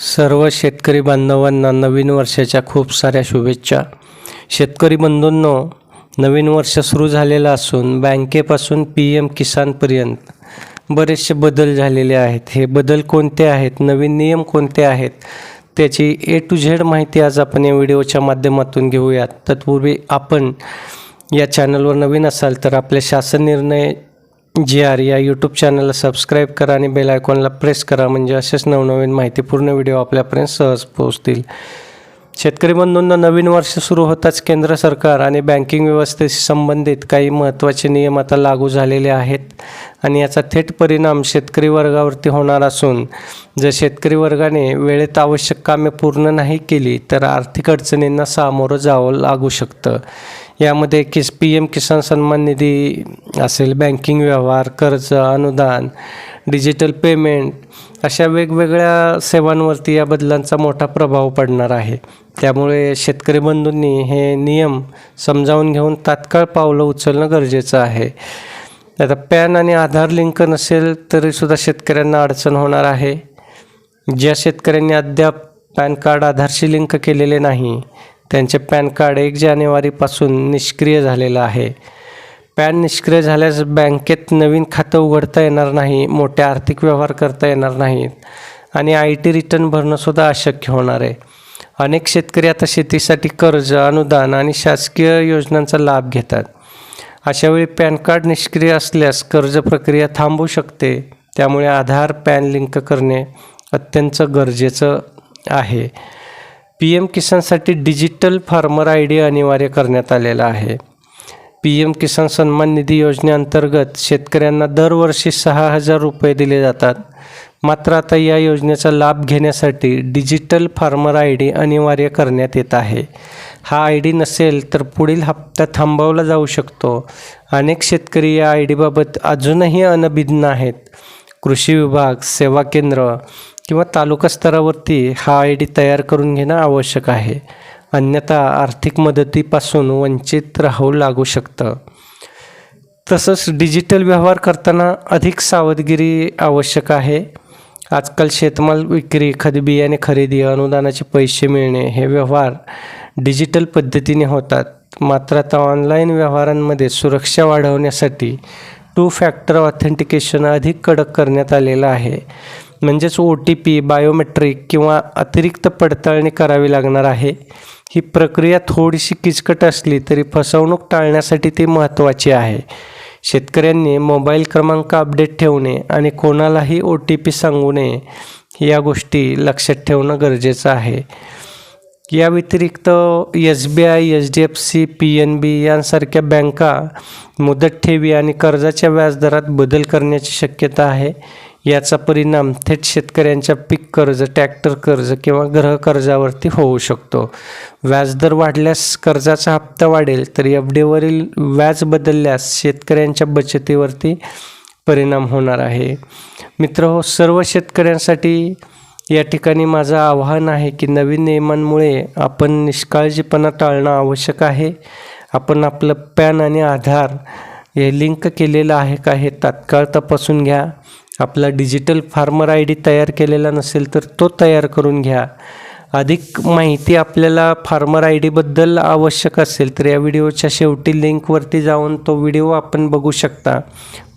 सर्व शेतकरी बांधवांना नवीन वर्षाच्या खूप साऱ्या शुभेच्छा. शेतकरी बंधूंनो, नवीन वर्ष सुरू झालेलं असून बँकेपासून PM किसानपर्यंत बरेचसे बदल झालेले आहेत. हे बदल कोणते आहेत, नवीन नियम कोणते आहेत, त्याची A to Z माहिती आज आपण या व्हिडिओच्या माध्यमातून घेऊयात. तत्पूर्वी आपण या चॅनलवर नवीन असाल तर आपल्या शासन निर्णय GR या यूट्यूब चॅनलला सबस्क्राईब करा आणि बेल आयकॉनला प्रेस करा, म्हणजे असेच नवनवीन माहितीपूर्ण व्हिडिओ आपल्यापर्यंत सहज पोहोचतील. शेतकरी बंधूंना नवीन वर्ष सुरू होताच केंद्र सरकार आणि बँकिंग व्यवस्थेशी संबंधित काही महत्त्वाचे नियम आता लागू झालेले आहेत आणि याचा थेट परिणाम शेतकरी वर्गावरती होणार असून जर शेतकरी वर्गाने वेळेत आवश्यक कामे पूर्ण नाही केली तर आर्थिक अडचणींना सामोरं जावं लागू शकतं. यामध्ये PM किसान सन्मान निधी असेल, बँकिंग व्यवहार, कर्ज, अनुदान, डिजिटल पेमेंट अशा वेगवेगळ्या सेवांवरती या बदलांचा मोठा प्रभाव पडणार आहे. त्यामुळे शेतकरी बंधूंनी हे नियम समजावून घेऊन तात्काळ पावलं उचलणं गरजेचं आहे. आता पॅन आणि आधार लिंक नसेल तरीसुद्धा शेतकऱ्यांना अडचण होणार आहे. ज्या शेतकऱ्यांनी अद्याप पॅन कार्ड आधारशी लिंक केलेले नाही त्यांचे पॅन कार्ड 1 जानेवारीपासून निष्क्रिय झालेलं आहे. पॅन निष्क्रिय झाल्यास बँकेत नवीन खातं उघडता येणार नाही, मोठे आर्थिक व्यवहार करता येणार नाहीत आणि IT रिटर्न भरणंसुद्धा अशक्य होणार आहे. अनेक शेतकरी आता शेतीसाठी कर्ज, अनुदान आणि शासकीय योजनांचा लाभ घेतात. अशावेळी पॅन कार्ड निष्क्रिय असल्यास कर्ज प्रक्रिया थांबू शकते. त्यामुळे आधार पॅन लिंक करणे अत्यंत गरजेचं आहे. PM किसानसाठी डिजिटल फार्मर ID अनिवार्य करण्यात आलेला आहे. PM किसान सन्मान निधी योजनेअंतर्गत शेतकऱ्यांना दरवर्षी 6,000 रुपये दिले जातात. मात्र आता या योजनेचा लाभ घेण्यासाठी डिजिटल फार्मर ID अनिवार्य करण्यात येत आहे. हा ID नसेल तर पुढील हप्ता थांबवला जाऊ शकतो. अनेक शेतकरी या ID बाबत अजूनही अनभिज्ञ आहेत. कृषी विभाग, सेवा केंद्र किंवा तालुका स्तरावरती हा ID तयार करून घेणं आवश्यक आहे, अन्यथा आर्थिक मदतीपासून वंचित राहू लागू शकतं. तसंच डिजिटल व्यवहार करताना अधिक सावधगिरी आवश्यक आहे. आजकाल शेतमाल विक्री, बियाणे खरेदी, अनुदानाचे पैसे मिळणे हे व्यवहार डिजिटल पद्धतीने होतात. मात्र आता ऑनलाईन व्यवहारांमध्ये सुरक्षा वाढवण्यासाठी 2 फॅक्टर ऑथेंटिकेशन अधिक कडक करण्यात आलेलं आहे. म्हणजेच OTP, बायोमेट्रिक किंवा अतिरिक्त पडताळणी करावी लागणार आहे. ही प्रक्रिया थोडीशी किचकट असली तरी फसवणूक टाळण्यासाठी ती महत्त्वाची आहे. शेतकऱ्यांनी मोबाईल क्रमांक अपडेट ठेवणे आणि कोणालाही OTP सांगू नये, या गोष्टी लक्षात ठेवणं गरजेचं आहे. या व्यतिरिक्त SBI, HDFC, PNB यांसारख्या बँका मुदत ठेवी आणि कर्जाच्या व्याजदरात बदल करण्याची शक्यता आहे. याचा परिणाम थेट शेतकऱ्यांच्या पीक कर्ज, ट्रॅक्टर कर्ज किंवा गृह कर्जावरती होऊ शकतो. व्याजदर वाढल्यास कर्जाचा हप्ता वाढेल, तर FDवरील व्याज बदलल्यास शेतकऱ्यांच्या बचतीवरती परिणाम होणार आहे. मित्रहो, सर्व शेतकऱ्यांसाठी या ठिकाणी माझं आवाहन आहे की नवीन नियमांमुळे आपण निष्काळजीपणा टाळणं आवश्यक आहे. आपण आपलं पॅन आणि आधार हे लिंक केलेलं आहे का हे तात्काळ तपासून घ्या. आपला डिजिटल फार्मर ID तयार केलेला नसेल तर तो तयार करून घ्या. अधिक माहिती आपल्याला फार्मर ID बद्दल आवश्यक असेल तर या व्हिडिओच्या शेवटी लिंकवरती जाऊन तो व्हिडिओ आपण बघू शकता,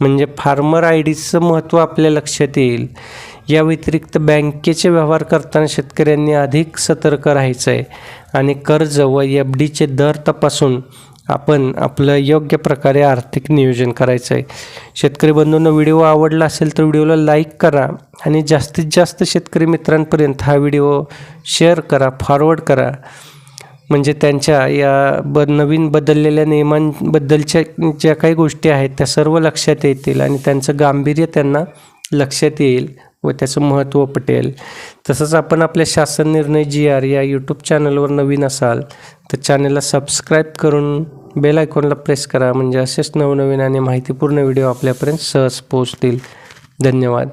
म्हणजे फार्मर IDचं महत्त्व आपल्या लक्षात येईल. या व्यतिरिक्त बँकेचे व्यवहार करताना शेतकऱ्यांनी अधिक सतर्क राहायचं आहे आणि कर्ज व FDचे दर तपासून आपण आपलं योग्य प्रकारे आर्थिक नियोजन करायचं आहे. शेतकरी बंधूंना व्हिडिओ आवडला असेल तर व्हिडिओला लाईक करा आणि जास्तीत जास्त शेतकरी मित्रांपर्यंत हा व्हिडिओ शेअर करा, फॉरवर्ड करा, म्हणजे त्यांच्या या नवीन बदललेल्या नियमांबद्दलच्या ज्या काही गोष्टी आहेत त्या सर्व लक्षात येतील आणि त्यांचं गांभीर्य त्यांना लक्षात येईल व त्याचं महत्त्व पटेल. तसंच आपण आपल्या शासन निर्णय GR या यूट्यूब चॅनलवर नवीन असाल तर चॅनलला सबस्क्राईब करून बेल आयकॉनला प्रेस करा, म्हणजे असेच नवनवीन आणि माहितीपूर्ण व्हिडिओ आपल्यापर्यंत सहज पोहोचतील. धन्यवाद.